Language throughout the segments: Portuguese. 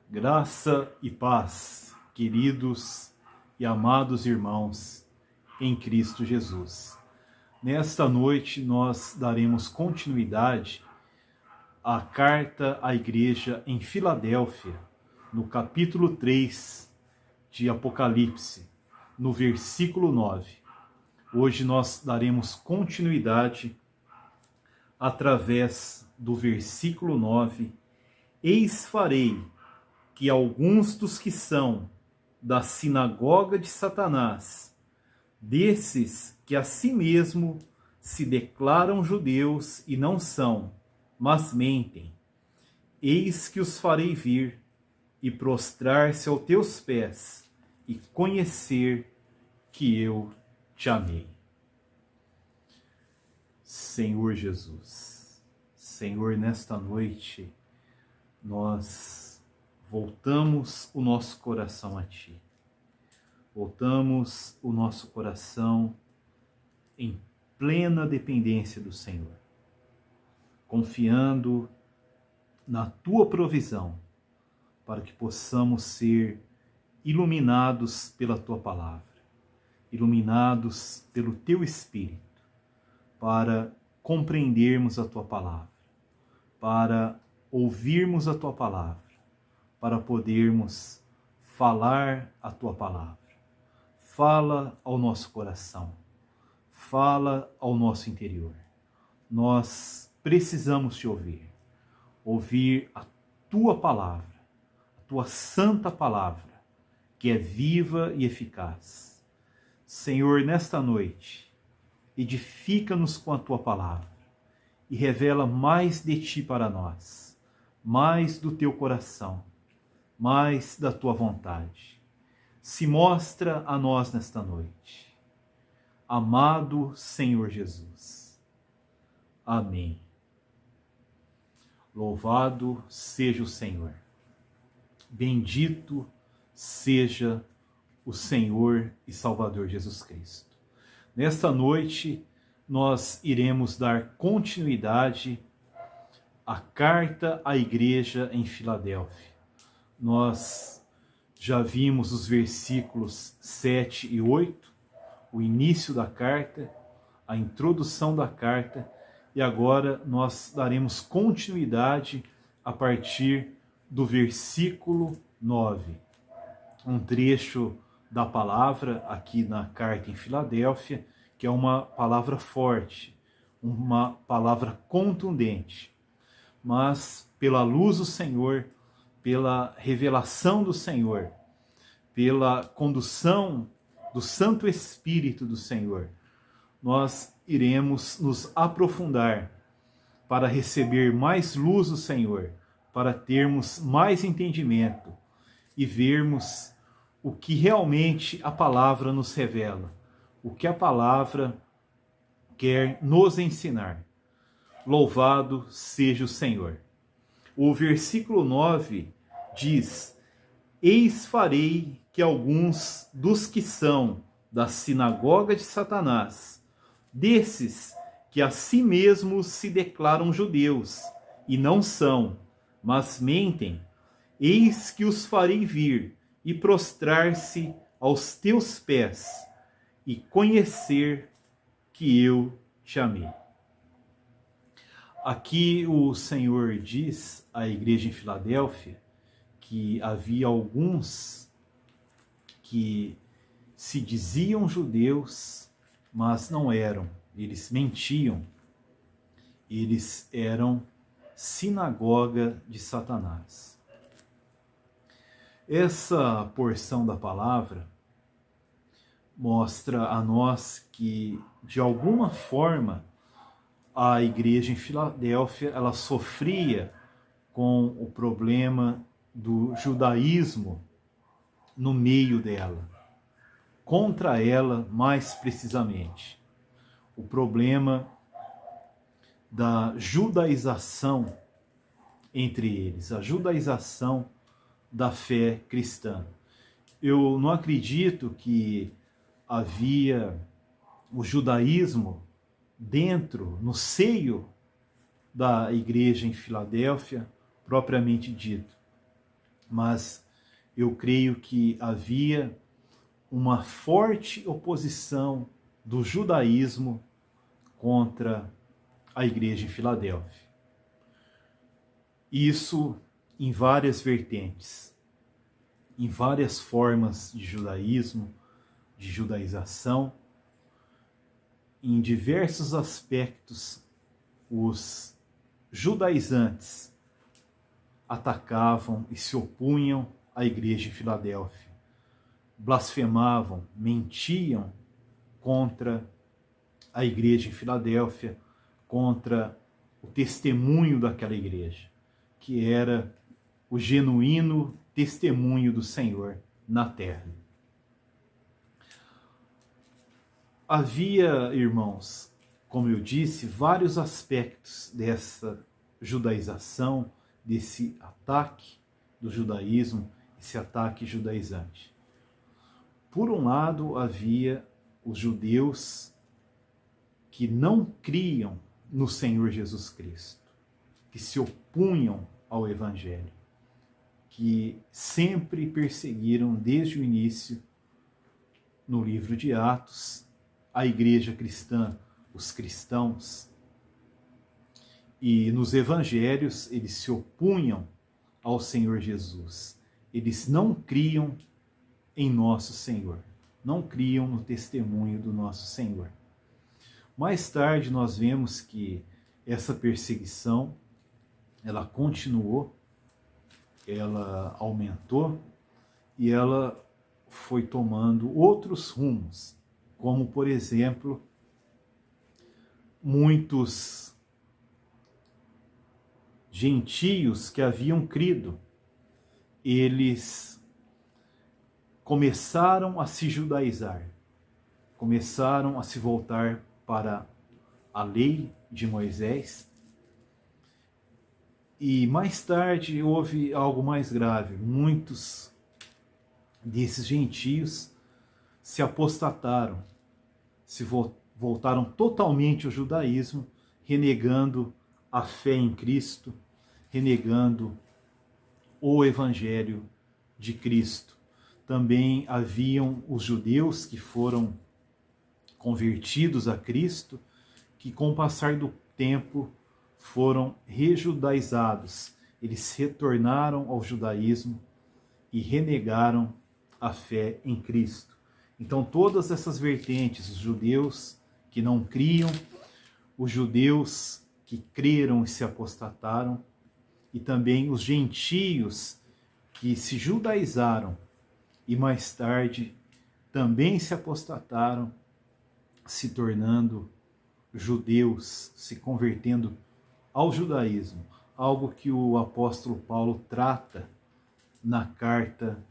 Graça e paz, queridos e amados irmãos em Cristo Jesus. Nesta noite nós daremos continuidade à carta à igreja em Filadélfia, no capítulo 3 de Apocalipse, no versículo 9. Hoje nós daremos continuidade através do versículo 9. Eis farei que alguns dos que são da sinagoga de Satanás, desses que a si mesmo se declaram judeus e não são, mas mentem, eis que os farei vir e prostrar-se aos teus pés e conhecer que eu te amei. Senhor Jesus, Senhor, nesta noite nós voltamos o nosso coração a Ti. Voltamos o nosso coração em plena dependência do Senhor, confiando na Tua provisão, para que possamos ser iluminados pela Tua palavra, iluminados pelo Teu Espírito, para compreendermos a Tua palavra, para ouvirmos a Tua palavra, para podermos falar a Tua palavra. Fala ao nosso coração, fala ao nosso interior. Nós precisamos Te ouvir a Tua palavra, a Tua santa palavra, que é viva e eficaz. Senhor, nesta noite, edifica-nos com a Tua palavra e revela mais de Ti para nós, mais do Teu coração, mais da Tua vontade. Se mostra a nós nesta noite. Amado Senhor Jesus. Amém. Louvado seja o Senhor. Bendito seja o Senhor e Salvador Jesus Cristo. Nesta noite, nós iremos dar continuidade à carta à igreja em Filadélfia. Nós já vimos os versículos 7 e 8, o início da carta, a introdução da carta, e agora nós daremos continuidade a partir do versículo 9. Um trecho da palavra aqui na carta em Filadélfia, que é uma palavra forte, uma palavra contundente, mas pela luz do Senhor, pela revelação do Senhor, pela condução do Santo Espírito do Senhor, nós iremos nos aprofundar para receber mais luz do Senhor, para termos mais entendimento e vermos o que realmente a palavra nos revela, o que a palavra quer nos ensinar. Louvado seja o Senhor. O versículo 9 diz: Eis farei que alguns dos que são da sinagoga de Satanás, desses que a si mesmos se declaram judeus, e não são, mas mentem, eis que os farei vir e prostrar-se aos teus pés, e conhecer que eu te amei. Aqui o Senhor diz à igreja em Filadélfia que havia alguns que se diziam judeus, mas não eram. Eles mentiam. Eles eram sinagoga de Satanás. Essa porção da palavra mostra a nós que, de alguma forma, a igreja em Filadélfia ela sofria com o problema do judaísmo no meio dela, contra ela mais precisamente. O problema da judaização entre eles, a judaização da fé cristã. Eu não acredito que havia o judaísmo dentro, no seio da igreja em Filadélfia, propriamente dito. mas eu creio que havia uma forte oposição do judaísmo contra a igreja em Filadélfia. Isso em várias vertentes, em várias formas de judaísmo, de judaização, em diversos aspectos, os judaizantes atacavam e se opunham à igreja em Filadélfia, blasfemavam, mentiam contra a igreja em Filadélfia, contra o testemunho daquela igreja, que era o genuíno testemunho do Senhor na terra. Havia, irmãos, como eu disse, vários aspectos dessa judaização, desse ataque do judaísmo, esse ataque judaizante. Por um lado, havia os judeus que não criam no Senhor Jesus Cristo, que se opunham ao Evangelho, que sempre perseguiram desde o início, no livro de Atos, a igreja cristã, os cristãos. E nos evangelhos eles se opunham ao Senhor Jesus. Eles não criam em nosso Senhor, não criam no testemunho do nosso Senhor. Mais tarde nós vemos que essa perseguição, ela continuou, ela aumentou e ela foi tomando outros rumos, como, por exemplo, muitos gentios que haviam crido, eles começaram a se judaizar, começaram a se voltar para a lei de Moisés. E mais tarde houve algo mais grave. Muitos desses gentios se apostataram, se voltaram totalmente ao judaísmo, renegando a fé em Cristo, renegando o Evangelho de Cristo. Também haviam os judeus que foram convertidos a Cristo, que com o passar do tempo foram rejudaizados. Eles retornaram ao judaísmo e renegaram a fé em Cristo. Então todas essas vertentes, os judeus que não criam, os judeus que creram e se apostataram, e também os gentios que se judaizaram e mais tarde também se apostataram, se tornando judeus, se convertendo ao judaísmo, algo que o apóstolo Paulo trata na carta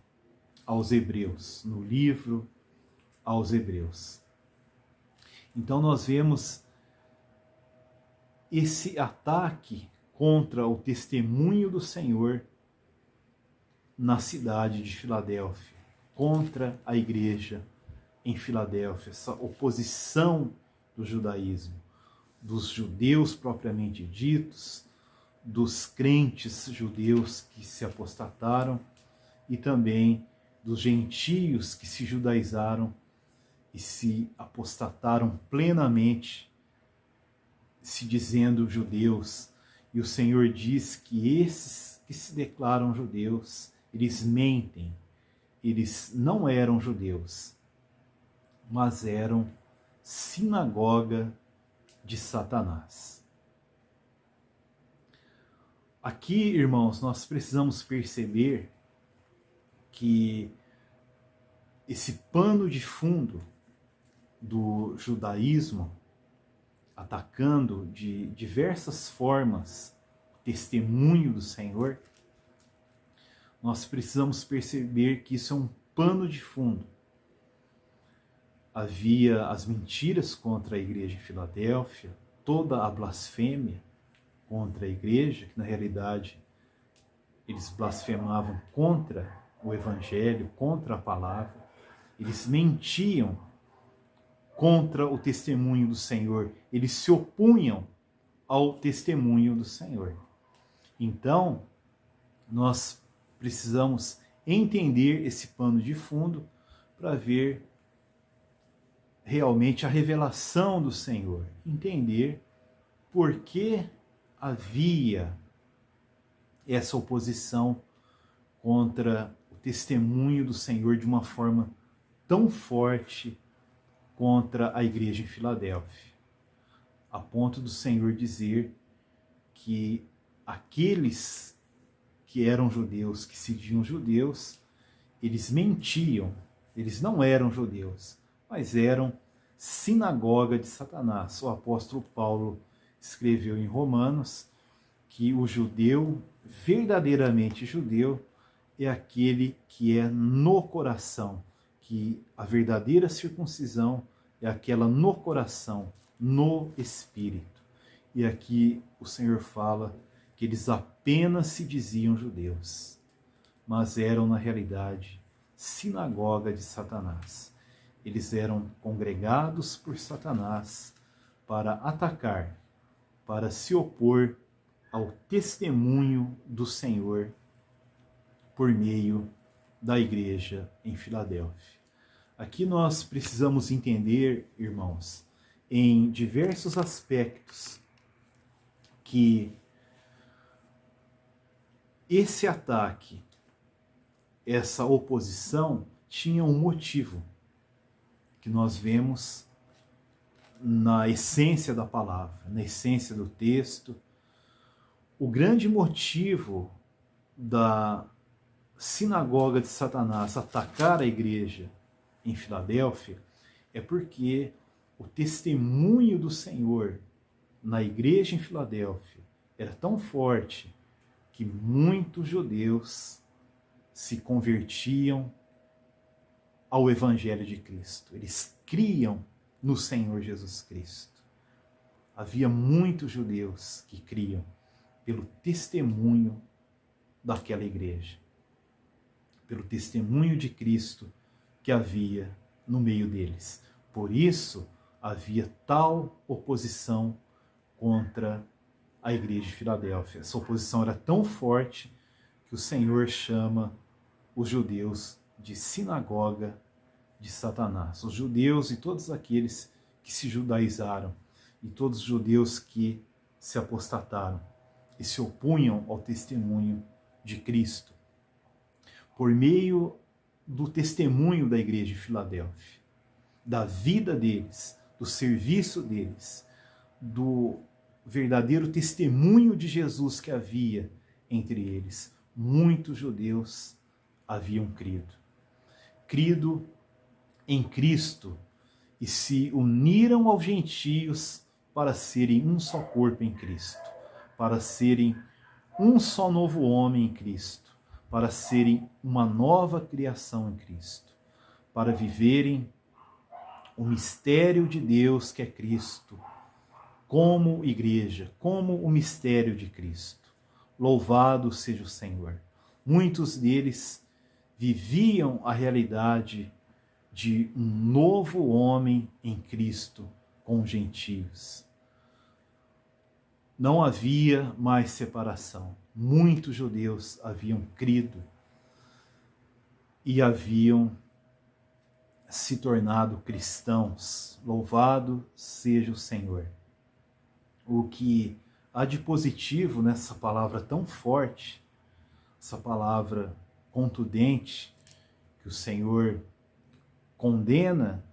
aos Hebreus, no livro aos Hebreus. Então nós vemos esse ataque contra o testemunho do Senhor na cidade de Filadélfia, contra a igreja em Filadélfia, essa oposição do judaísmo, dos judeus propriamente ditos, dos crentes judeus que se apostataram e também dos gentios que se judaizaram e se apostataram plenamente, se dizendo judeus. E o Senhor diz que esses que se declaram judeus, eles mentem, eles não eram judeus, mas eram sinagoga de Satanás. Aqui, irmãos, nós precisamos perceber que esse pano de fundo do judaísmo, atacando de diversas formas o testemunho do Senhor, nós precisamos perceber que isso é um pano de fundo. Havia as mentiras contra a igreja em Filadélfia, toda a blasfêmia contra a igreja, que na realidade eles blasfemavam contra o Evangelho, contra a palavra, eles mentiam contra o testemunho do Senhor, eles se opunham ao testemunho do Senhor. Então, nós precisamos entender esse pano de fundo para ver realmente a revelação do Senhor, entender por que havia essa oposição contra o testemunho do Senhor de uma forma tão forte contra a igreja em Filadélfia, a ponto do Senhor dizer que aqueles que eram judeus, que se diziam judeus, eles mentiam, eles não eram judeus, mas eram sinagoga de Satanás. O apóstolo Paulo escreveu em Romanos que o judeu, verdadeiramente judeu, é aquele que é no coração, que a verdadeira circuncisão é aquela no coração, no espírito. E aqui o Senhor fala que eles apenas se diziam judeus, mas eram na realidade sinagoga de Satanás. Eles eram congregados por Satanás para atacar, para se opor ao testemunho do Senhor por meio da igreja em Filadélfia. Aqui nós precisamos entender, irmãos, em diversos aspectos, que esse ataque, essa oposição, tinha um motivo, que nós vemos na essência da palavra, na essência do texto. O grande motivo da sinagoga de Satanás atacar a igreja em Filadélfia é porque o testemunho do Senhor na igreja em Filadélfia era tão forte que muitos judeus se convertiam ao Evangelho de Cristo. Eles criam no Senhor Jesus Cristo. Havia muitos judeus que criam pelo testemunho daquela igreja, pelo testemunho de Cristo que havia no meio deles. Por isso, havia tal oposição contra a igreja de Filadélfia. Essa oposição era tão forte que o Senhor chama os judeus de sinagoga de Satanás. Os judeus e todos aqueles que se judaizaram, e todos os judeus que se apostataram e se opunham ao testemunho de Cristo, por meio do testemunho da igreja de Filadélfia, da vida deles, do serviço deles, do verdadeiro testemunho de Jesus que havia entre eles, muitos judeus haviam crido em Cristo e se uniram aos gentios para serem um só corpo em Cristo, para serem um só novo homem em Cristo, para serem uma nova criação em Cristo, para viverem o mistério de Deus que é Cristo, como igreja, como o mistério de Cristo. Louvado seja o Senhor. Muitos deles viviam a realidade de um novo homem em Cristo com os gentios. Não havia mais separação. Muitos judeus haviam crido e haviam se tornado cristãos. Louvado seja o Senhor. O que há de positivo nessa palavra tão forte, essa palavra contundente, que o Senhor condena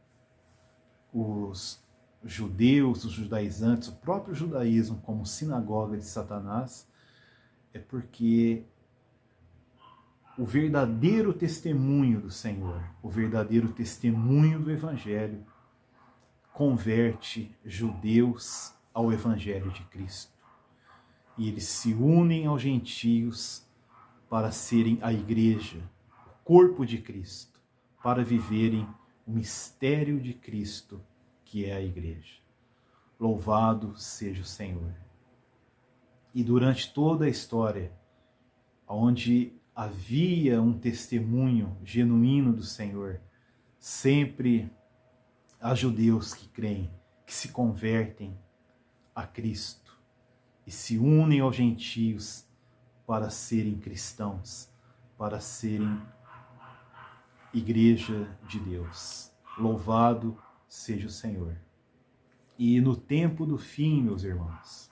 os judeus, os judaizantes, o próprio judaísmo como sinagoga de Satanás, é porque o verdadeiro testemunho do Senhor, o verdadeiro testemunho do Evangelho, converte judeus ao Evangelho de Cristo. E eles se unem aos gentios para serem a igreja, o corpo de Cristo, para viverem o mistério de Cristo, que é a igreja. Louvado seja o Senhor. E durante toda a história, onde havia um testemunho genuíno do Senhor, sempre há judeus que creem, que se convertem a Cristo e se unem aos gentios para serem cristãos, para serem igreja de Deus. Louvado seja o Senhor. E no tempo do fim, meus irmãos,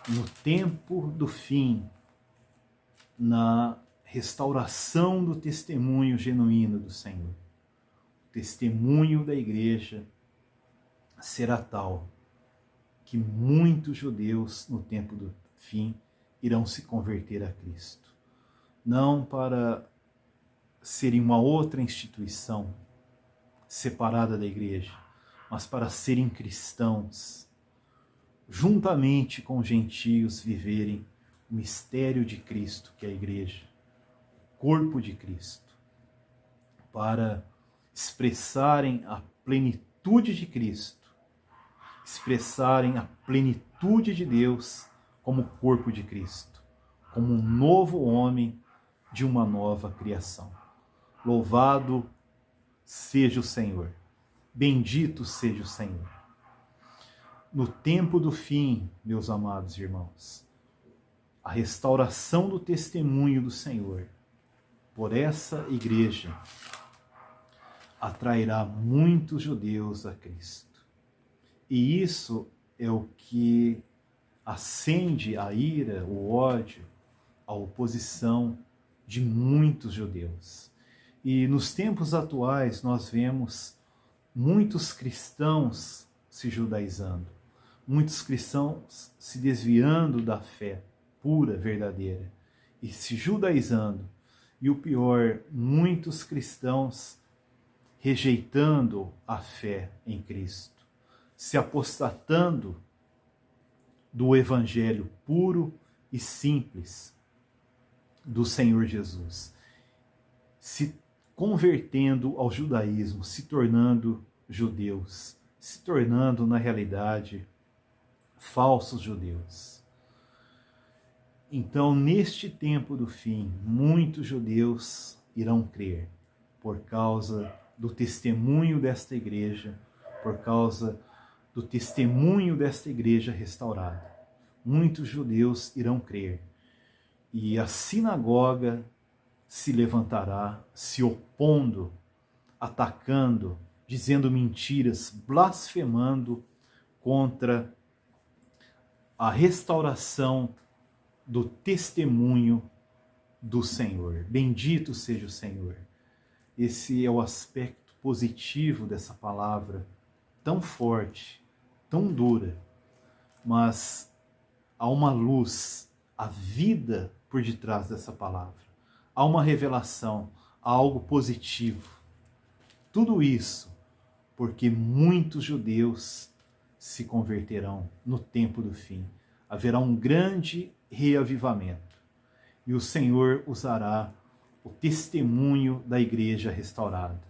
no tempo do fim, na restauração do testemunho genuíno do Senhor, o testemunho da igreja será tal que muitos judeus no tempo do fim irão se converter a Cristo. Não para serem uma outra instituição separada da igreja, mas para serem cristãos, juntamente com os gentios viverem o mistério de Cristo, que é a igreja, o corpo de Cristo, para expressarem a plenitude de Cristo, expressarem a plenitude de Deus como corpo de Cristo, como um novo homem de uma nova criação. Louvado seja o Senhor, bendito seja o Senhor. No tempo do fim, meus amados irmãos, a restauração do testemunho do Senhor por essa igreja atrairá muitos judeus a Cristo. E isso é o que acende a ira, o ódio, a oposição de muitos judeus. E nos tempos atuais nós vemos muitos cristãos se judaizando, muitos cristãos se desviando da fé pura, verdadeira, e se judaizando. E o pior, muitos cristãos rejeitando a fé em Cristo, se apostatando do evangelho puro e simples do Senhor Jesus, se convertendo ao judaísmo, se tornando judeus, se tornando, na realidade, falsos judeus. Então, neste tempo do fim, muitos judeus irão crer por causa do testemunho desta igreja, por causa do testemunho desta igreja restaurada. Muitos judeus irão crer. E a sinagoga se levantará, se opondo, atacando, dizendo mentiras, blasfemando contra a restauração do testemunho do Senhor. Bendito seja o Senhor. Esse é o aspecto positivo dessa palavra, tão forte, tão dura, mas há uma luz, a vida por detrás dessa palavra. Há uma revelação, há algo positivo. Tudo isso porque muitos judeus se converterão no tempo do fim. Haverá um grande reavivamento. E o Senhor usará o testemunho da igreja restaurada.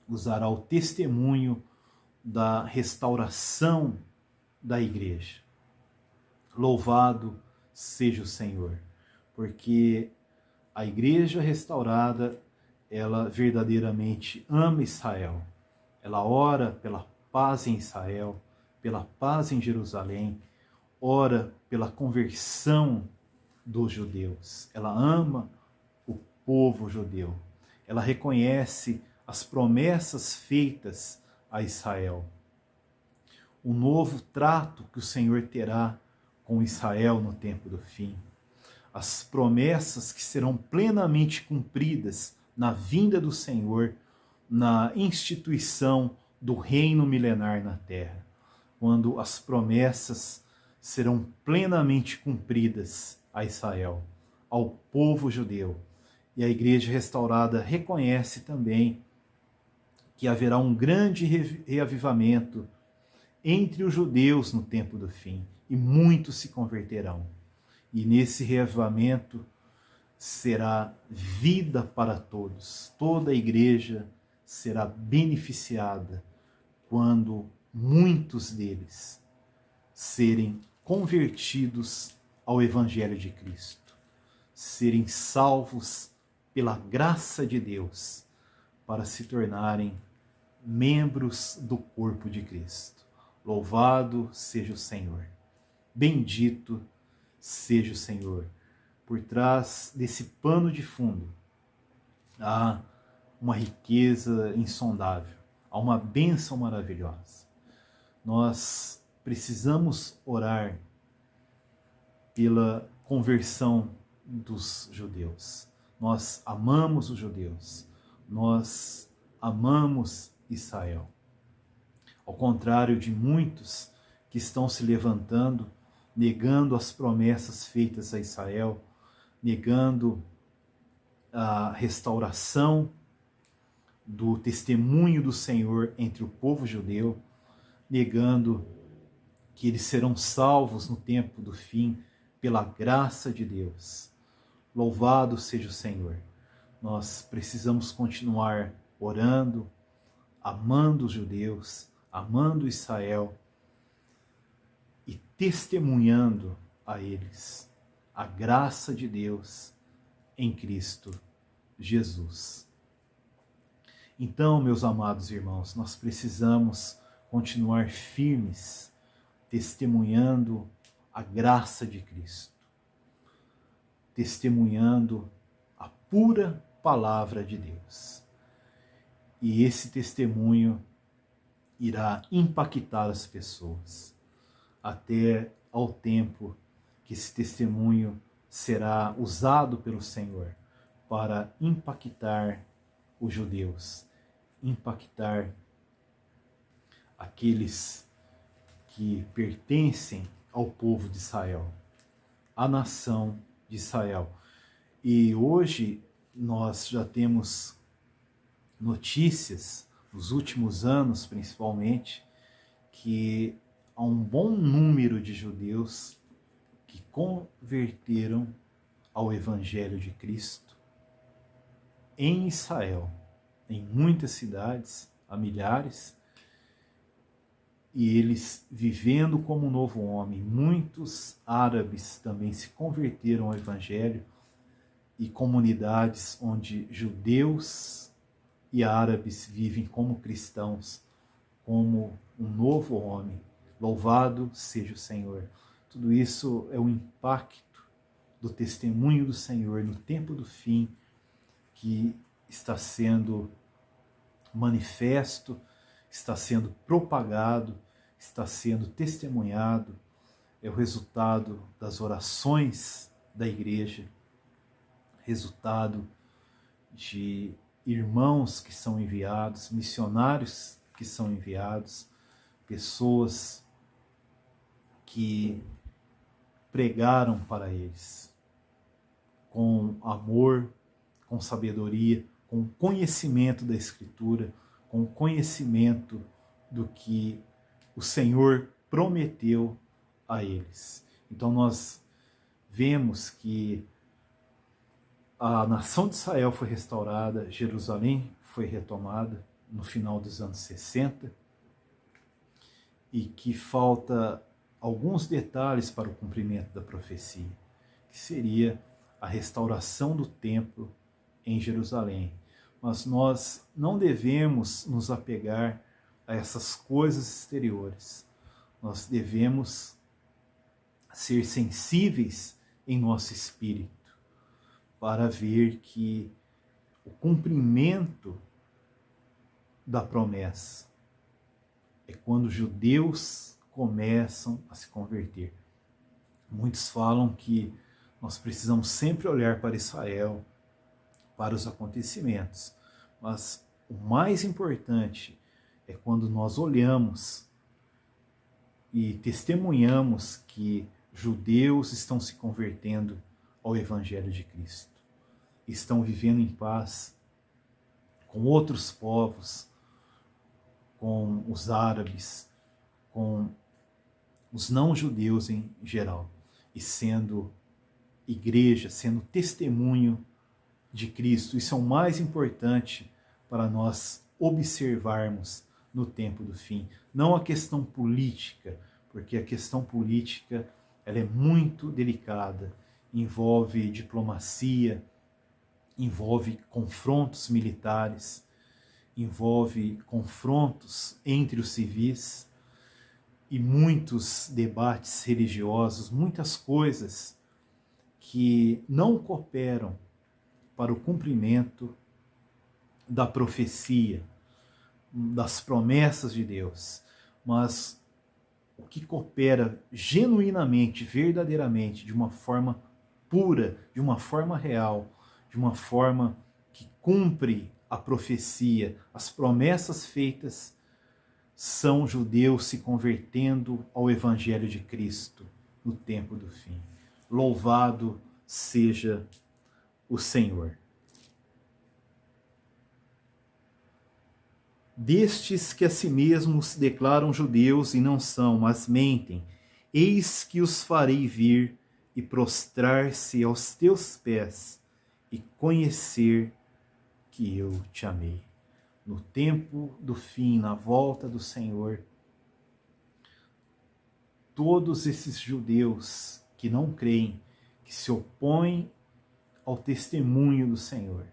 Usará o testemunho da restauração da igreja. Louvado seja o Senhor, porque a igreja restaurada, ela verdadeiramente ama Israel. Ela ora pela paz em Israel, pela paz em Jerusalém, ora pela conversão dos judeus. Ela ama o povo judeu. Ela reconhece as promessas feitas a Israel. O novo trato que o Senhor terá com Israel no tempo do fim. As promessas que serão plenamente cumpridas na vinda do Senhor, na instituição do reino milenar na terra, quando as promessas serão plenamente cumpridas a Israel, ao povo judeu. E a igreja restaurada reconhece também que haverá um grande reavivamento entre os judeus no tempo do fim, e muitos se converterão. E nesse reavivamento será vida para todos. Toda a igreja será beneficiada quando muitos deles serem convertidos ao Evangelho de Cristo, serem salvos pela graça de Deus para se tornarem membros do corpo de Cristo. Louvado seja o Senhor. Bendito seja o Senhor. por trás desse pano de fundo, há uma riqueza insondável, há uma bênção maravilhosa. Nós precisamos orar pela conversão dos judeus. Nós amamos os judeus, nós amamos Israel. Ao contrário de muitos que estão se levantando, negando as promessas feitas a Israel, negando a restauração do testemunho do Senhor entre o povo judeu, negando que eles serão salvos no tempo do fim pela graça de Deus. Louvado seja o Senhor. Nós precisamos continuar orando, amando os judeus, amando Israel e testemunhando a eles a graça de Deus em Cristo Jesus. Então, meus amados irmãos, nós precisamos continuar firmes, testemunhando a graça de Cristo, testemunhando a pura palavra de Deus. E esse testemunho irá impactar as pessoas, até ao tempo que esse testemunho será usado pelo Senhor para impactar os judeus, impactar aqueles que pertencem ao povo de Israel, à nação de Israel. E hoje nós já temos notícias, nos últimos anos principalmente, que há um bom número de judeus que converteram ao Evangelho de Cristo em Israel, em muitas cidades, há milhares, e eles vivendo como um novo homem. Muitos árabes também se converteram ao Evangelho, e comunidades onde judeus e árabes vivem como cristãos, como um novo homem. Louvado seja o Senhor. Tudo isso é o impacto do testemunho do Senhor no tempo do fim, que está sendo manifesto, está sendo propagado, está sendo testemunhado. É o resultado das orações da igreja, resultado de irmãos que são enviados, missionários que são enviados, pessoas que pregaram para eles com amor, com sabedoria, com conhecimento da Escritura, com conhecimento do que o Senhor prometeu a eles. Então nós vemos que a nação de Israel foi restaurada, Jerusalém foi retomada no final dos anos 60, e que falta alguns detalhes para o cumprimento da profecia, que seria a restauração do templo em Jerusalém. Mas nós não devemos nos apegar a essas coisas exteriores. Nós devemos ser sensíveis em nosso espírito para ver que o cumprimento da promessa é quando os judeus começam a se converter. Muitos falam que nós precisamos sempre olhar para Israel, para os acontecimentos, mas o mais importante é quando nós olhamos e testemunhamos que judeus estão se convertendo ao Evangelho de Cristo, estão vivendo em paz com outros povos, com os árabes, com os não-judeus em geral, e sendo igreja, sendo testemunho de Cristo. Isso é o mais importante para nós observarmos no tempo do fim. Não a questão política, porque a questão política ela é muito delicada, envolve diplomacia, envolve confrontos militares, envolve confrontos entre os civis e muitos debates religiosos, muitas coisas que não cooperam para o cumprimento da profecia, das promessas de Deus, mas o que coopera genuinamente, verdadeiramente, de uma forma pura, de uma forma real, de uma forma que cumpre a profecia, as promessas feitas, são judeus se convertendo ao Evangelho de Cristo no tempo do fim. Louvado seja o Senhor. Destes que a si mesmos se declaram judeus e não são, mas mentem, eis que os farei vir e prostrar-se aos teus pés e conhecer que eu te amei. No tempo do fim, na volta do Senhor, todos esses judeus que não creem, que se opõem ao testemunho do Senhor,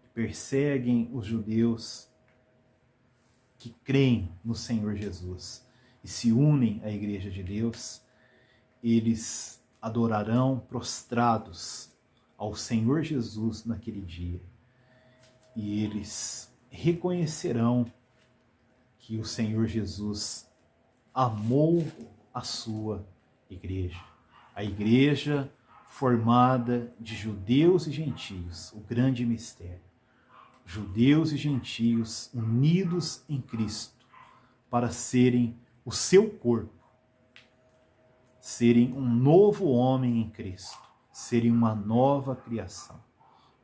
que perseguem os judeus que creem no Senhor Jesus e se unem à Igreja de Deus, eles adorarão prostrados ao Senhor Jesus naquele dia. E eles reconhecerão que o Senhor Jesus amou a sua igreja. A igreja formada de judeus e gentios, o grande mistério. Judeus e gentios unidos em Cristo para serem o seu corpo, serem um novo homem em Cristo, serem uma nova criação.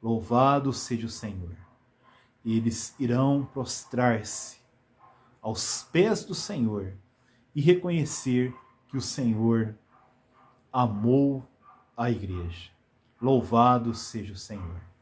Louvado seja o Senhor. Eles irão prostrar-se aos pés do Senhor e reconhecer que o Senhor amou a igreja. Louvado seja o Senhor.